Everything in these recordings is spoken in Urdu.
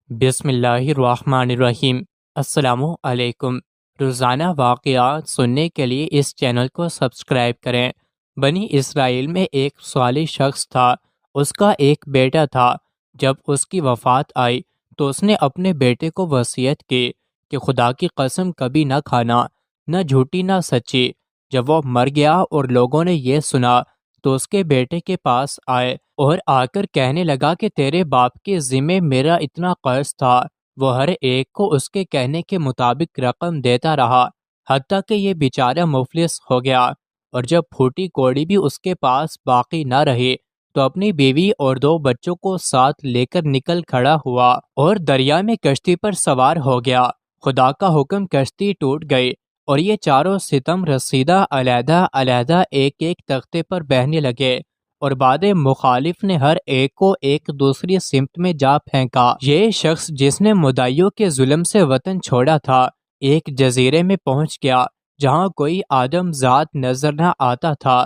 بسم اللہ الرحمن الرحیم۔ السلام علیکم۔ روزانہ واقعات سننے کے لیے اس چینل کو سبسکرائب کریں۔ بنی اسرائیل میں ایک صالح شخص تھا۔ اس کا ایک بیٹا تھا۔ جب اس کی وفات آئی تو اس نے اپنے بیٹے کو وصیت کی کہ خدا کی قسم کبھی نہ کھانا، نہ جھوٹی نہ سچی۔ جب وہ مر گیا اور لوگوں نے یہ سنا تو اس کے بیٹے کے پاس آئے اور آ کر کہنے لگا کہ تیرے باپ کے ذمے میرا اتنا قرض تھا۔ وہ ہر ایک کو اس کے کہنے کے مطابق رقم دیتا رہا، حتیٰ کہ یہ بیچارہ مفلس ہو گیا، اور جب پھوٹی کوڑی بھی اس کے پاس باقی نہ رہی تو اپنی بیوی اور 2 بچوں کو ساتھ لے کر نکل کھڑا ہوا اور دریا میں کشتی پر سوار ہو گیا۔ خدا کا حکم، کشتی ٹوٹ گئی اور یہ چاروں ستم رسیدہ علیحدہ علیحدہ ایک ایک تختے پر بہنے لگے، اور باد مخالف نے ہر ایک کو ایک دوسری سمت میں جا پھینکا۔ یہ شخص جس نے مدعیوں کے ظلم سے وطن چھوڑا تھا، ایک جزیرے میں پہنچ گیا جہاں کوئی آدم ذات نظر نہ آتا تھا۔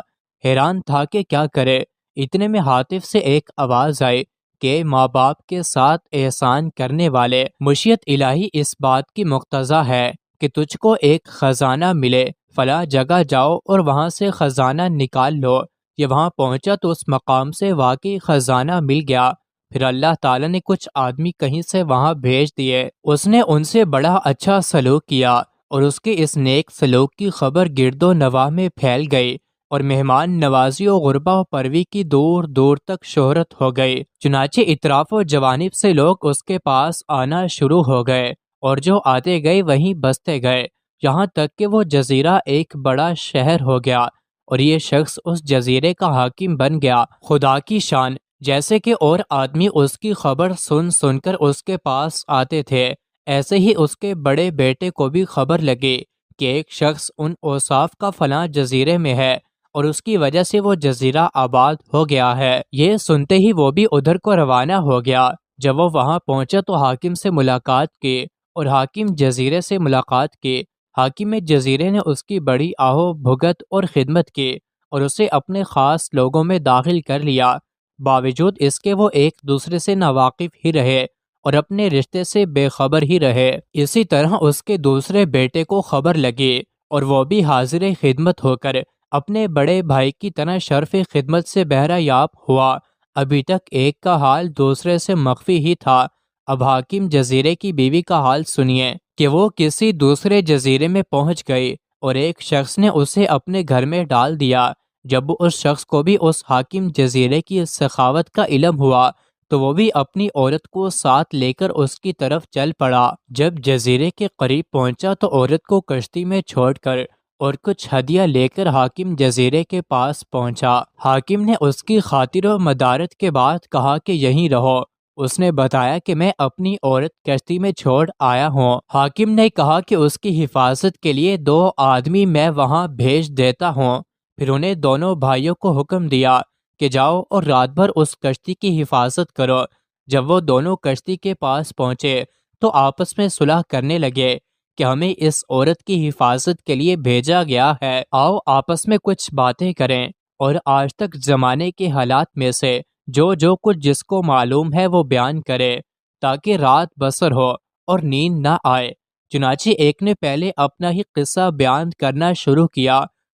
حیران تھا کہ کیا کرے۔ اتنے میں ہاتف سے ایک آواز آئی کہ ماں باپ کے ساتھ احسان کرنے والے، مشیت الہی اس بات کی مقتضا ہے کہ تجھ کو ایک خزانہ ملے، فلاں جگہ جاؤ اور وہاں سے خزانہ نکال لو۔ یہ وہاں پہنچا تو اس مقام سے واقعی خزانہ مل گیا۔ پھر اللہ تعالیٰ نے کچھ آدمی کہیں سے وہاں بھیج دیے۔ اس نے ان سے بڑا اچھا سلوک کیا اور اس کے اس نیک سلوک کی خبر گرد و نواح میں پھیل گئی، اور مہمان نوازی و غربہ و پروی کی دور دور تک شہرت ہو گئی۔ چنانچہ اطراف و جوانب سے لوگ اس کے پاس آنا شروع ہو گئے، اور جو آتے گئے وہیں بستے گئے، یہاں تک کہ وہ جزیرہ ایک بڑا شہر ہو گیا، اور یہ شخص اس جزیرے کا حاکم بن گیا۔ خدا کی شان! جیسے کہ اور آدمی اس کی خبر سن سن کر اس کے پاس آتے تھے، ایسے ہی اس کے بڑے بیٹے کو بھی خبر لگی کہ ایک شخص ان اوصاف کا فلاں جزیرے میں ہے، اور اس کی وجہ سے وہ جزیرہ آباد ہو گیا ہے۔ یہ سنتے ہی وہ بھی ادھر کو روانہ ہو گیا۔ جب وہ وہاں پہنچا تو حاکم سے ملاقات کی، اور حاکم جزیرے سے ملاقات کی۔ حاکم جزیرے نے اس کی بڑی آہو بھگت اور خدمت کی، اور اسے اپنے خاص لوگوں میں داخل کر لیا، باوجود اس کے وہ ایک دوسرے سے ناواقف ہی رہے اور اپنے رشتے سے بے خبر ہی رہے۔ اسی طرح اس کے دوسرے بیٹے کو خبر لگی، اور وہ بھی حاضر خدمت ہو کر اپنے بڑے بھائی کی طرح شرف خدمت سے بہرہ یاب ہوا۔ ابھی تک ایک کا حال دوسرے سے مخفی ہی تھا، اب حاکم جزیرے کی بیوی کا حال سنیے کہ وہ کسی دوسرے جزیرے میں پہنچ گئی، اور ایک شخص نے اسے اپنے گھر میں ڈال دیا۔ جب اس شخص کو بھی اس حاکم جزیرے کی سخاوت کا علم ہوا تو وہ بھی اپنی عورت کو ساتھ لے کر اس کی طرف چل پڑا۔ جب جزیرے کے قریب پہنچا تو عورت کو کشتی میں چھوڑ کر اور کچھ ہدیہ لے کر حاکم جزیرے کے پاس پہنچا۔ حاکم نے اس کی خاطر و مدارت کے بعد کہا کہ یہیں رہو۔ اس نے بتایا کہ میں اپنی عورت کشتی میں چھوڑ آیا ہوں۔ حاکم نے کہا کہ اس کی حفاظت کے لیے 2 آدمی میں وہاں بھیج دیتا ہوں۔ پھر انہیں دونوں بھائیوں کو حکم دیا کہ جاؤ اور رات بھر اس کشتی کی حفاظت کرو۔ جب وہ دونوں کشتی کے پاس پہنچے تو آپس میں صلح کرنے لگے کہ ہمیں اس عورت کی حفاظت کے لیے بھیجا گیا ہے، آؤ آپس میں کچھ باتیں کریں اور آج تک زمانے کے حالات میں سے جو کچھ جس کو معلوم ہے وہ بیان کرے، تاکہ رات بسر ہو اور نیند نہ آئے۔ چنانچہ ایک نے پہلے اپنا ہی قصہ بیان کرنا شروع کیا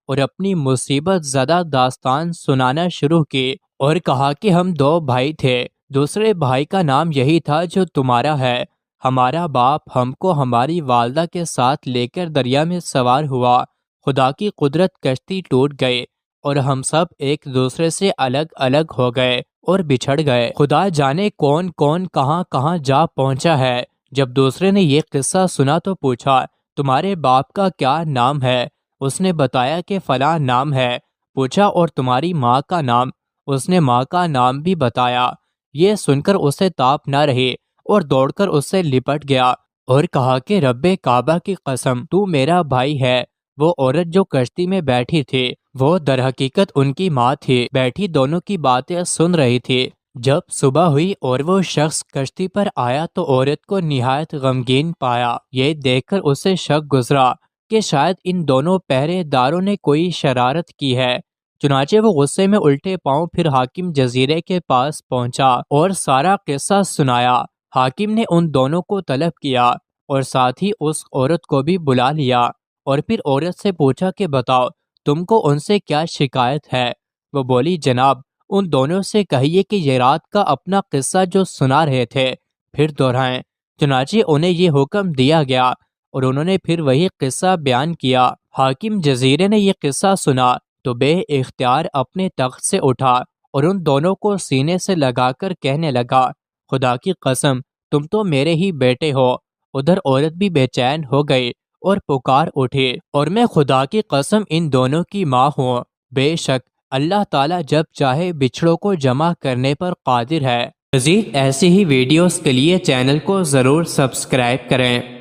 اور اپنی مصیبت زدہ داستان سنانا شروع کی، اور کہا کہ ہم 2 بھائی تھے، دوسرے بھائی کا نام یہی تھا جو تمہارا ہے۔ ہمارا باپ ہم کو ہماری والدہ کے ساتھ لے کر دریا میں سوار ہوا، خدا کی قدرت کشتی ٹوٹ گئی اور ہم سب ایک دوسرے سے الگ الگ ہو گئے اور بچھڑ گئے۔ خدا جانے کون کون کہاں کہاں جا پہنچا ہے۔ جب دوسرے نے یہ قصہ سنا تو پوچھا، تمہارے باپ کا کیا نام ہے؟ اس نے بتایا کہ فلاں نام ہے۔ پوچھا، اور تمہاری ماں کا نام؟ اس نے ماں کا نام بھی بتایا۔ یہ سن کر اسے تاپ نہ رہی اور دوڑ کر اس سے لپٹ گیا اور کہا کہ رب کعبہ کی قسم، تو میرا بھائی ہے۔ وہ عورت جو کشتی میں بیٹھی تھی وہ در حقیقت ان کی ماں تھی، بیٹھی دونوں کی باتیں سن رہی تھی۔ جب صبح ہوئی اور وہ شخص کشتی پر آیا تو عورت کو نہایت غمگین پایا۔ یہ دیکھ کر اسے شک گزرا کہ شاید ان دونوں پہرے داروں نے کوئی شرارت کی ہے۔ چنانچہ وہ غصے میں الٹے پاؤں پھر حاکم جزیرے کے پاس پہنچا اور سارا قصہ سنایا۔ حاکم نے ان دونوں کو طلب کیا اور ساتھ ہی اس عورت کو بھی بلا لیا اور پھر عورت سے پوچھا کہ بتاؤ تم کو ان سے کیا شکایت ہے۔ وہ بولی جناب ان دونوں سے کہیے کہ یہ رات کا اپنا قصہ جو سنا رہے تھے پھر دہرائیں۔ چنانچہ انہیں یہ حکم دیا گیا اور انہوں نے پھر وہی قصہ بیان کیا۔ حاکم جزیرے نے یہ قصہ سنا تو بے اختیار اپنے تخت سے اٹھا اور ان دونوں کو سینے سے لگا کر کہنے لگا خدا کی قسم تم تو میرے ہی بیٹے ہو۔ ادھر عورت بھی بے چین ہو گئی اور پکار اٹھی اور میں خدا کی قسم ان دونوں کی ماں ہوں۔ بے شک اللہ تعالیٰ جب چاہے بچھڑوں کو جمع کرنے پر قادر ہے۔ مزید ایسی ہی ویڈیوز کے لیے چینل کو ضرور سبسکرائب کریں۔